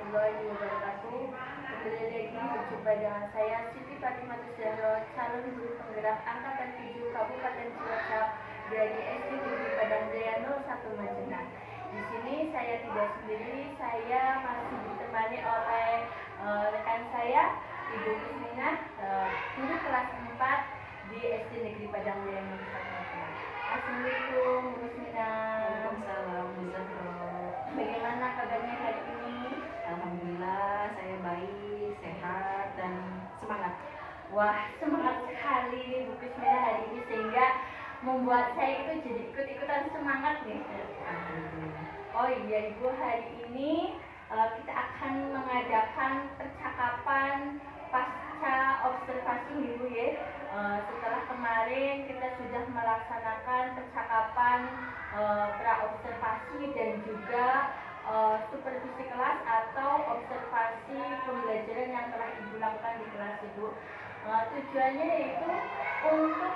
warahmatullahi wabarakatuh. Kembali lagi berjumpa dengan saya Siti Fatimah Zahra, calon guru penggerak angkatan 7 Kabupaten Cilacap dari SD Negeri Padang Jaya 01 Majenang. Di sini saya tidak sendiri, saya masih ditemani oleh rekan saya Ibu Kusmina, guru kelas 4 di SD Negeri Padang Jaya 01 Majenang. Assalamualaikum Bu Kusmina. Waalaikumsalam Bu Zahra. Bagaimana kabarnya hari ini? Alhamdulillah saya baik, sehat dan semangat. Wah, semangat sekali Bu Kusmina hari ini sehingga membuat saya itu jadi ikut-ikutan semangat nih. Alhamdulillah. Oh iya Ibu, hari ini kita akan mengadakan percakapan pasca observasi Ibu ya. Setelah kemarin kita sudah melaksanakan percakapan pra-observasi dan juga supervisi kelas atau observasi pembelajaran yang telah Ibu lakukan di kelas Ibu. Tujuannya yaitu untuk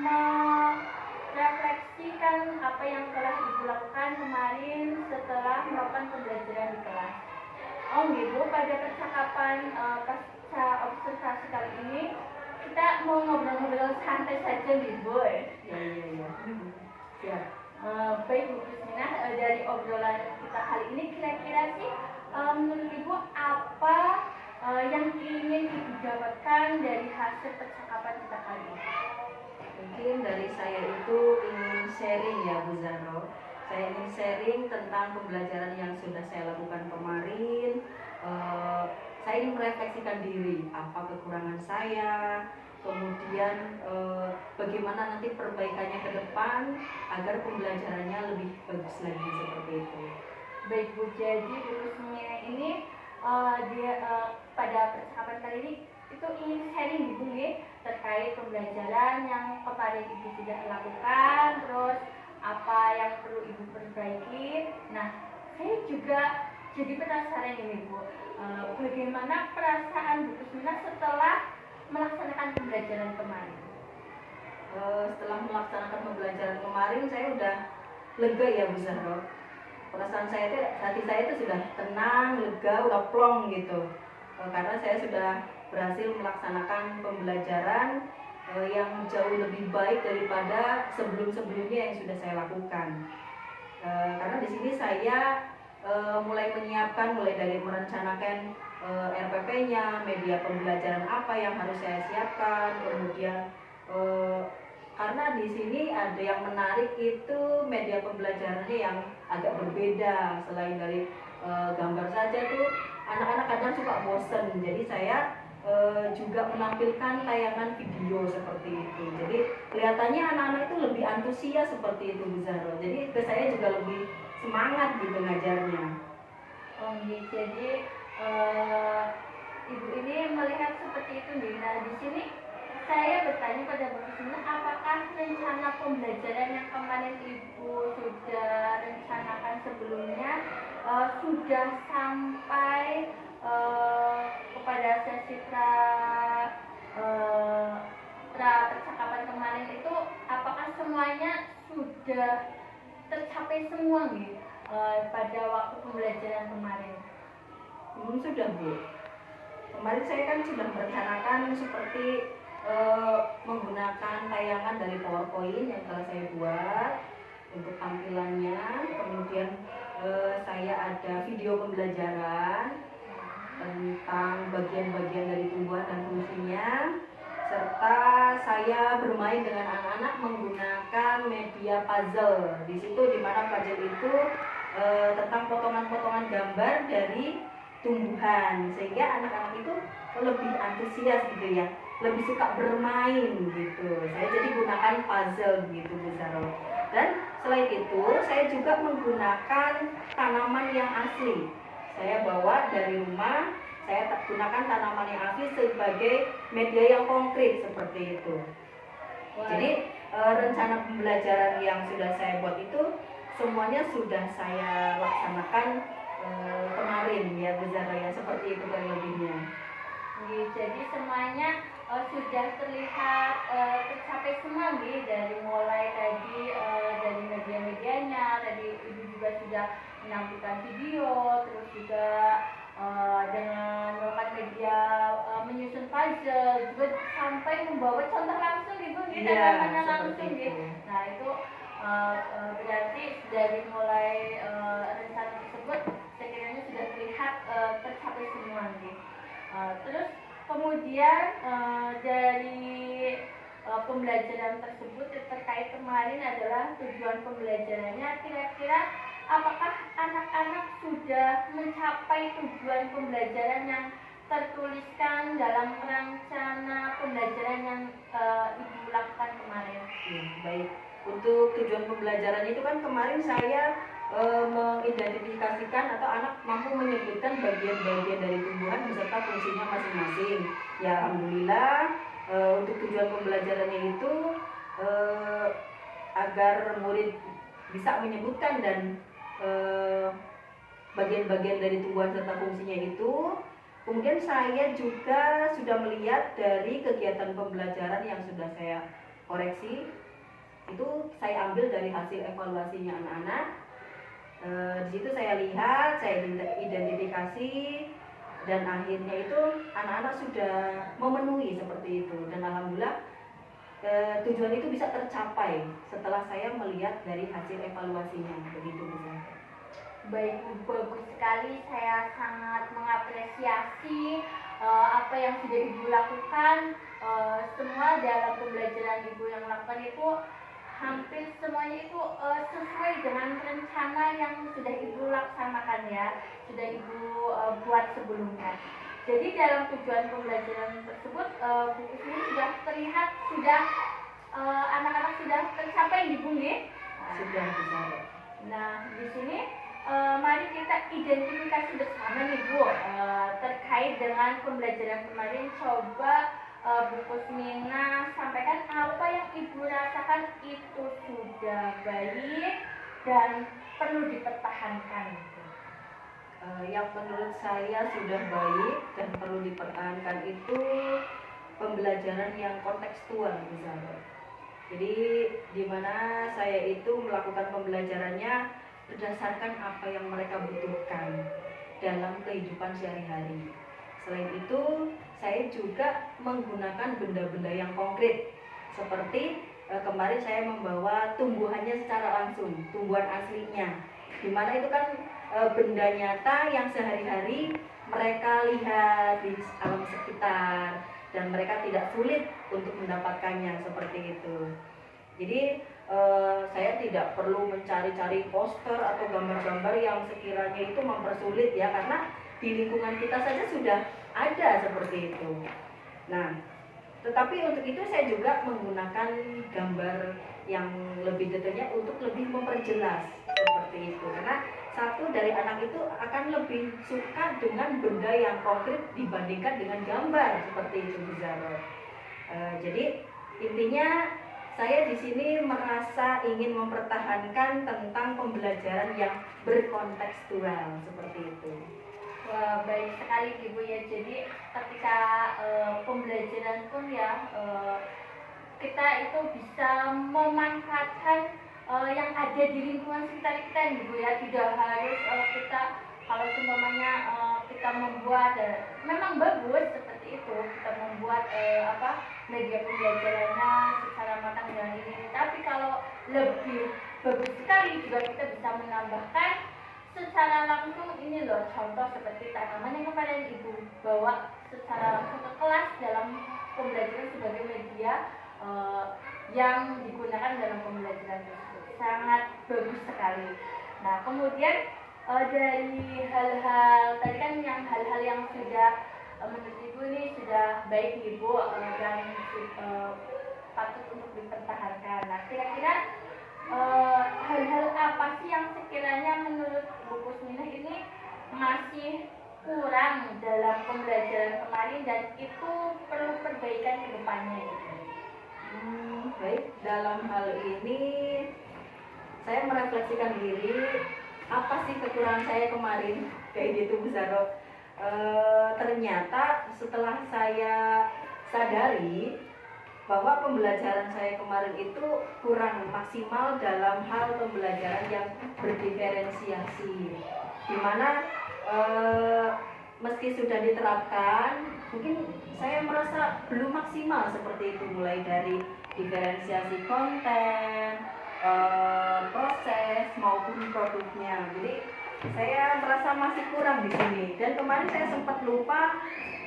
merefleksikan apa yang telah Ibu lakukan kemarin setelah melakukan pembelajaran di kelas. Oh Ibu, pada percakapan pasca observasi kali ini kita mau ngobrol-ngobrol santai saja Ibu. Iya. Siap. Baik Bu Kusmina, dari obrolan kita kali ini kira-kira sih menurut Ibu apa yang ingin Ibu dapatkan dari hasil percakapan kita kali ini? Mungkin dari saya itu ingin sharing ya Bu Zahra. Saya ingin sharing tentang pembelajaran yang sudah saya lakukan kemarin. Saya ingin merefleksikan diri, apa kekurangan saya, kemudian bagaimana nanti perbaikannya ke depan agar pembelajarannya lebih bagus lagi seperti itu. Baik Bu, jadi Bu Kusmina ini pada percakapan kali ini itu ingin sharing Ibu ya terkait pembelajaran yang kemarin Ibu sudah lakukan, terus apa yang perlu Ibu perbaiki. Nah, saya juga jadi penasaran ini Bu, bagaimana perasaan Bu Kusmina setelah melaksanakan pembelajaran kemarin? Setelah melaksanakan pembelajaran kemarin saya udah lega ya Bu Zahra. Perasaan saya itu, hati saya itu sudah tenang, lega, udah plong gitu. Karena saya sudah berhasil melaksanakan pembelajaran yang jauh lebih baik daripada sebelum-sebelumnya yang sudah saya lakukan. Karena di sini saya mulai menyiapkan, mulai dari merencanakan RPP-nya, media pembelajaran apa yang harus saya siapkan, kemudian karena di sini ada yang menarik itu media pembelajarannya yang agak berbeda. Selain dari gambar saja tuh anak-anak kadang suka bosen, jadi saya juga menampilkan tayangan video seperti itu. Jadi kelihatannya anak-anak itu lebih antusias seperti itu Bu Zahra. Jadi ke saya juga lebih semangat gitu ngajarnya. Oh iya, jadi Ibu ini melihat seperti itu nih. Nah di sini saya bertanya pada Bu Kusmina, apakah rencana pembelajaran yang kemarin Ibu sudah rencanakan sebelumnya sudah sampai kepada sesi percakapan kemarin itu, apakah semuanya sudah tercapai semua nih pada waktu pembelajaran kemarin? Sudah Bu. Kemarin saya kan sudah merencanakan seperti menggunakan tayangan dari PowerPoint yang telah saya buat untuk tampilannya. Kemudian saya ada video pembelajaran tentang bagian-bagian dari tumbuhan dan fungsinya, serta saya bermain dengan anak-anak menggunakan media puzzle. Di situ di mana puzzle itu tentang potongan-potongan gambar dari tumbuhan, sehingga anak-anak itu lebih antusias gitu ya, lebih suka bermain gitu. Saya jadi gunakan puzzle gitu Bu Zahra. Dan selain itu saya juga menggunakan tanaman yang asli. Saya bawa dari rumah, saya gunakan tanaman yang asli sebagai media yang konkret seperti itu. Jadi rencana pembelajaran yang sudah saya buat itu semuanya sudah saya laksanakan kemarin ya Bu Zahra ya, seperti itu kurang lebihnya. Jadi semuanya sudah terlihat tercapai semua nih, dari mulai tadi dari media-medianya, tadi Ibu juga sudah menampilkan video, terus juga dengan melakukan media menyusun puzzle, juga sampai membawa contoh langsung gitu, kita Iya, langsung seperti gitu. itu. Nah itu berarti dari mulai rencana tersebut sekiranya sudah terlihat tercapai semua gitu. Terus kemudian dari pembelajaran tersebut terkait kemarin adalah tujuan pembelajarannya, kira-kira apakah anak-anak sudah mencapai tujuan pembelajaran yang tertuliskan dalam rencana pembelajaran yang Ibu lakukan kemarin? Ya, baik. Untuk tujuan pembelajaran itu kan kemarin saya mengidentifikasikan atau anak mampu menyebutkan bagian-bagian dari tumbuhan beserta fungsinya masing-masing. Ya, alhamdulillah untuk tujuan pembelajarannya itu agar murid bisa menyebutkan dan bagian-bagian dari tumbuhan serta fungsinya itu. Kemudian saya juga sudah melihat dari kegiatan pembelajaran yang sudah saya koreksi, itu saya ambil dari hasil evaluasinya anak-anak. Di situ saya lihat, saya identifikasi, dan akhirnya itu anak-anak sudah memenuhi seperti itu. Dan alhamdulillah tujuan itu bisa tercapai setelah saya melihat dari hasil evaluasinya, begitu Bu. Baik, bagus sekali. Saya sangat mengapresiasi apa yang sudah Ibu lakukan. Semua dalam pembelajaran Ibu yang lakukan itu hampir semuanya itu sesuai dengan rencana yang sudah Ibu laksanakan ya, sudah Ibu buat sebelumnya. Jadi dalam tujuan pembelajaran tersebut buku ini sudah terlihat, sudah anak-anak sudah tercapai di Ibu ya? Sudah bisa. Nah, di sini mari kita identifikasi bersama nih Bu, terkait dengan pembelajaran kemarin. Coba Bu Kusmina sampaikan apa yang Ibu rasakan itu sudah baik dan perlu dipertahankan. Yang menurut saya sudah baik dan perlu dipertahankan itu pembelajaran yang kontekstual misalnya. Jadi di mana saya itu melakukan pembelajarannya berdasarkan apa yang mereka butuhkan dalam kehidupan sehari-hari. Selain itu, saya juga menggunakan benda-benda yang konkret seperti kemarin saya membawa tumbuhannya secara langsung, tumbuhan aslinya. Di mana itu kan benda nyata yang sehari-hari mereka lihat di alam sekitar dan mereka tidak sulit untuk mendapatkannya seperti itu. Jadi saya tidak perlu mencari-cari poster atau gambar-gambar yang sekiranya itu mempersulit ya, karena di lingkungan kita saja sudah ada seperti itu. Nah, tetapi untuk itu saya juga menggunakan gambar yang lebih detailnya untuk lebih memperjelas seperti itu, karena satu dari anak itu akan lebih suka dengan benda yang konkret dibandingkan dengan gambar seperti itu Bu Zaro. Jadi intinya saya di sini merasa ingin mempertahankan tentang pembelajaran yang berkontekstual seperti itu. Wah, baik sekali Ibu ya. Jadi ketika pembelajaran pun ya kita itu bisa memanfaatkan yang ada di lingkungan sekitar kita Ibu ya. Tidak harus kita, kalau seumpamanya kita membuat memang bagus seperti itu, kita membuat media pembelajarannya secara matang dengan ini. Tapi kalau lebih bagus sekali juga kita bisa menambahkan secara langsung ini loh, contoh seperti tanaman yang kemarin Ibu bawa secara langsung ke kelas dalam pembelajaran sebagai media yang digunakan dalam pembelajaran tersebut. Sangat bagus sekali. Nah, kemudian dari hal-hal tadi kan yang hal-hal yang sudah menurut Ibu ini sudah baik Ibu dan patut untuk dipertahankan. Nah, kira-kira hal-hal apa sih yang sekiranya menurut Bu Kusmina ini masih kurang dalam pembelajaran kemarin dan itu perlu perbaikan ke depannya gitu? Baik, dalam hal ini saya merefleksikan diri, apa sih kekurangan saya kemarin kayak gitu Bu Zaro. Ternyata setelah saya sadari bahwa pembelajaran saya kemarin itu kurang maksimal dalam hal pembelajaran yang berdiferensiasi, dimana meski sudah diterapkan, mungkin saya merasa belum maksimal seperti itu, mulai dari diferensiasi konten, proses maupun produknya. Jadi saya merasa masih kurang di sini. Dan kemarin saya sempat lupa,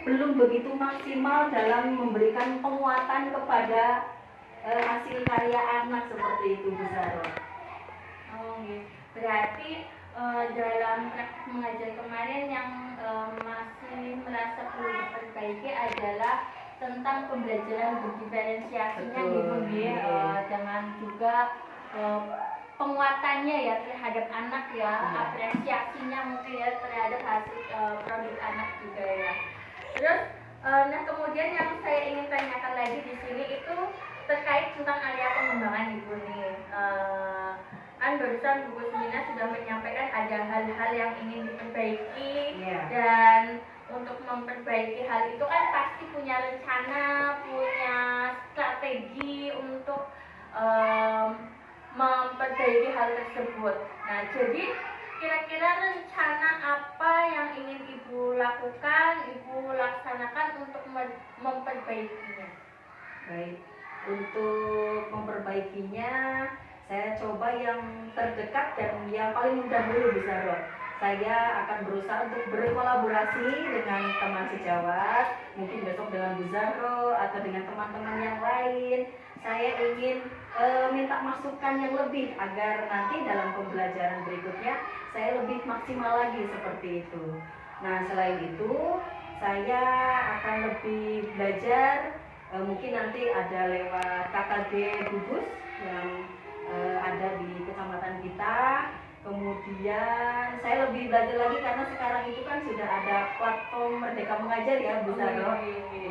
belum begitu maksimal dalam memberikan penguatan kepada hasil karya anak seperti itu, Bu Zaro. Oh, gitu. Berarti dalam praktik mengajar kemarin yang masih merasa perlu diperbaiki adalah tentang pembelajaran berdiferensiasinya gitu ya, dengan juga penguatannya ya terhadap anak ya, apresiasinya mungkin ya terhadap hasil produk anak juga ya. Terus nah kemudian yang saya ingin tanyakan lagi di sini itu terkait tentang area pengembangan Ibu nih. Kan barusan Bu Kusmina sudah menyampaikan ada hal-hal yang ingin diperbaiki, dan untuk memperbaiki hal itu kan pasti punya rencana, punya strategi untuk memperbaiki hal tersebut. Nah, jadi kira-kira rencana apa yang ingin Ibu lakukan, Ibu laksanakan untuk memperbaikinya? Baik, untuk memperbaikinya saya coba yang terdekat dan yang paling mudah dulu, Bu Zaro. Saya akan berusaha untuk berkolaborasi dengan teman sejawat, mungkin besok dengan Bu Zaro atau dengan teman-teman yang lain. Saya ingin minta masukan yang lebih agar nanti dalam pembelajaran berikutnya saya lebih maksimal lagi seperti itu. Nah, selain itu saya akan lebih belajar, mungkin nanti ada lewat KKG Gugus yang ada di kecamatan kita. Kemudian saya lebih belajar lagi karena sekarang itu kan sudah ada platform Merdeka Mengajar ya, Bu Zaro.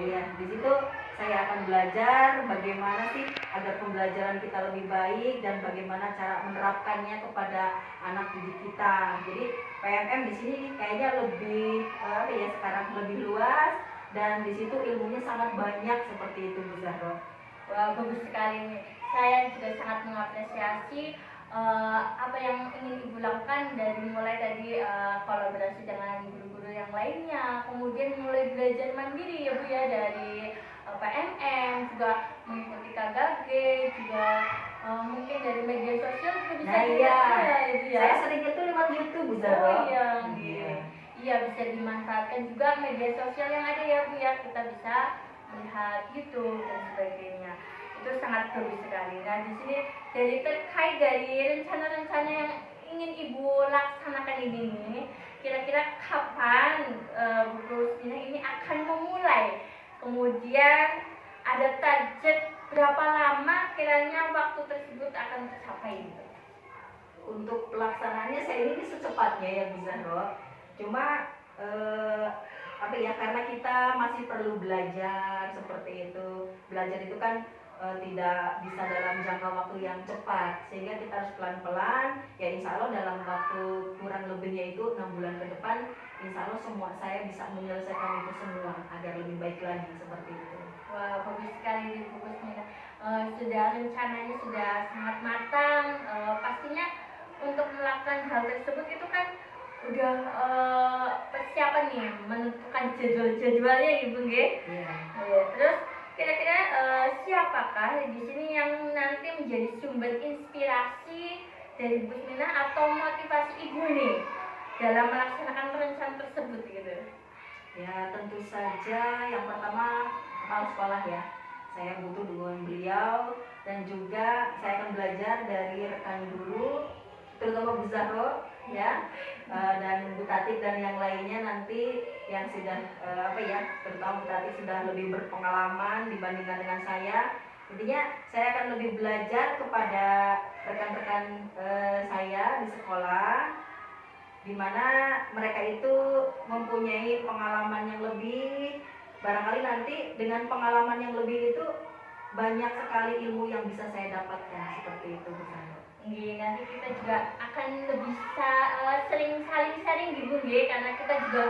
Ya, di situ saya akan belajar bagaimana sih agar pembelajaran kita lebih baik dan bagaimana cara menerapkannya kepada anak didik kita. Jadi PMM di sini kayaknya lebih sekarang lebih luas dan di situ ilmunya sangat banyak seperti itu, Bu Zaro. Wah, bagus sekali nih. Saya juga sangat mengapresiasi apa yang ingin Ibu lakukan, dari mulai tadi kolaborasi dengan guru-guru yang lainnya, kemudian mulai belajar mandiri ya Bu ya, dari PMM, juga mengikuti KKG, juga mungkin dari media sosial juga bisa ya, Ibu ya. Saya sering itu lewat YouTube, Bu Zaro. Oh iya, bisa dimanfaatkan juga media sosial yang ada ya Bu ya, kita bisa melihat YouTube dan sebagainya. Itu sangat bagus sekali. Nah, di sini terkait dari rencana-rencana yang ingin Ibu laksanakan ini, kira-kira kapan Bu Kusmina ini akan memulai? Kemudian ada target berapa lama kiranya waktu tersebut akan tercapai gitu? Untuk pelaksanaannya saya ini secepatnya ya, Bu Zaro. Cuma karena kita masih perlu belajar seperti itu. Belajar itu kan tidak bisa dalam jangka waktu yang cepat, sehingga kita harus pelan-pelan. Ya insya Allah dalam waktu kurang lebihnya itu 6 bulan ke depan, insya Allah semua saya bisa menyelesaikan itu semua agar lebih baik lagi seperti itu. Wah, bagus sekali Bu Kusmina. Sudah rencananya sudah sangat matang. Pastinya untuk melakukan hal tersebut itu kan udah persiapan nih, menentukan jadwal-jadwalnya Ibu nggih. Terus kira-kira siapakah di sini yang nanti menjadi sumber inspirasi dari Bu Kusmina atau motivasi Ibu nih dalam melaksanakan rencana tersebut gitu? Ya, tentu saja yang pertama kepala sekolah ya. Saya butuh dukungan beliau, dan juga saya akan belajar dari rekan guru, terutama Bu Zahro ya, dan Bu Tati dan yang lainnya nanti yang sudah terutama Bu Tati sudah lebih berpengalaman dibandingkan dengan saya. Intinya saya akan lebih belajar kepada rekan-rekan saya di sekolah, di mana mereka itu mempunyai pengalaman yang lebih. Barangkali nanti dengan pengalaman yang lebih itu banyak sekali ilmu yang bisa saya dapatkan seperti itu, Bu Zahro. Nanti kita juga akan lebih sering saling sharing gitu nggih, karena kita juga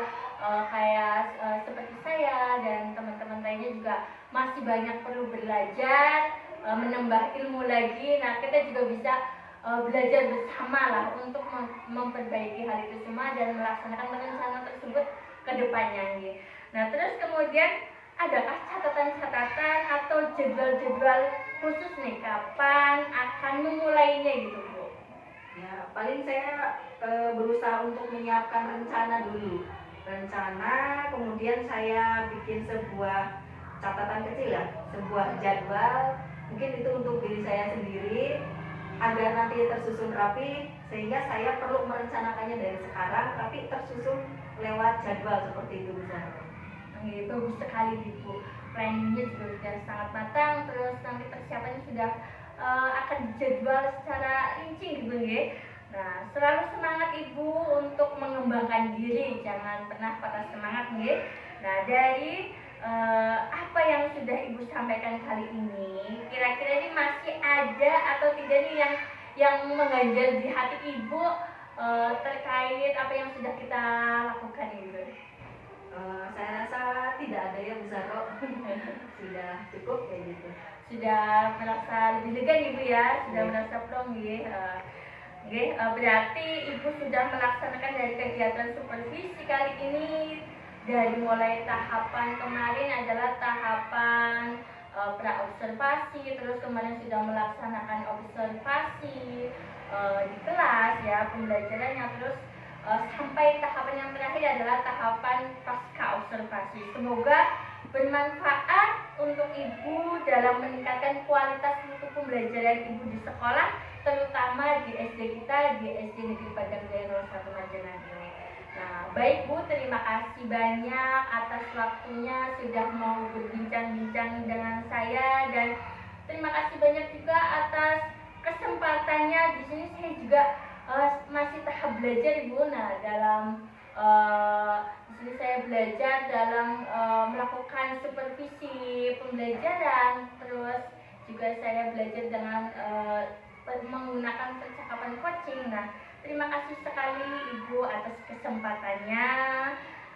seperti saya dan teman-teman lainnya juga masih banyak perlu belajar, menambah ilmu lagi. Nah, kita juga bisa belajar bersama lah untuk memperbaiki hal itu semua dan melaksanakan rencana tersebut ke depannya nggih. Nah, terus kemudian adakah catatan-catatan atau jadwal-jadwal khusus nih kapan akan memulainya gitu, Bu? Ya, paling saya berusaha untuk menyiapkan rencana dulu. Rencana, kemudian saya bikin sebuah catatan kecil ya, sebuah jadwal. Mungkin itu untuk diri saya sendiri agar nanti tersusun rapi, sehingga saya perlu merencanakannya dari sekarang, tapi tersusun lewat jadwal seperti itu bisa. Oke, bagus sekali Ibu. Planningnya juga sudah sangat matang, terus nanti persiapannya sudah akan dijadwal secara rinci gitu nggih. Nah, selalu semangat Ibu untuk mengembangkan diri, jangan pernah patah semangat nggih. Nah, dari apa yang sudah Ibu sampaikan kali ini, kira-kira ini masih ada atau tidak nih yang mengganjal di hati Ibu terkait apa yang sudah kita lakukan gitu? Saya rasa tidak ada yang bisa kok. Sudah cukup kayak gitu. Sudah merasa lebih lega Ibu ya, sudah merasa plong nggih. Berarti Ibu sudah melaksanakan dari kegiatan supervisi kali ini, dari mulai tahapan kemarin adalah tahapan pra-observasi, terus kemarin sudah melaksanakan observasi di kelas ya pembelajarannya, terus sampai tahapan yang terakhir adalah tahapan pasca observasi. Semoga bermanfaat untuk Ibu dalam meningkatkan kualitas mutu pembelajaran Ibu di sekolah, terutama di SD kita, di SD Negeri Padang Jaya 01 Majenang ini. Nah, baik Bu, terima kasih banyak atas waktunya sudah mau berbincang-bincang dengan saya, dan terima kasih banyak juga atas kesempatannya. Di sini saya juga masih tahap belajar Ibu. Nah, dalam di sini saya belajar dalam melakukan supervisi pembelajaran, terus juga saya belajar dengan menggunakan percakapan coaching. Nah, terima kasih sekali Ibu atas kesempatannya,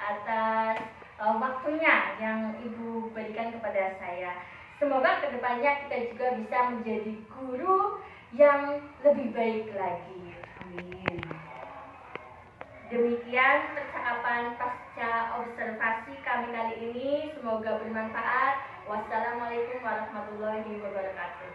atas waktunya yang Ibu berikan kepada saya. Semoga kedepannya kita juga bisa menjadi guru yang lebih baik lagi. Amin. Demikian percakapan pasca observasi kami kali ini. Semoga bermanfaat. Wassalamualaikum warahmatullahi wabarakatuh.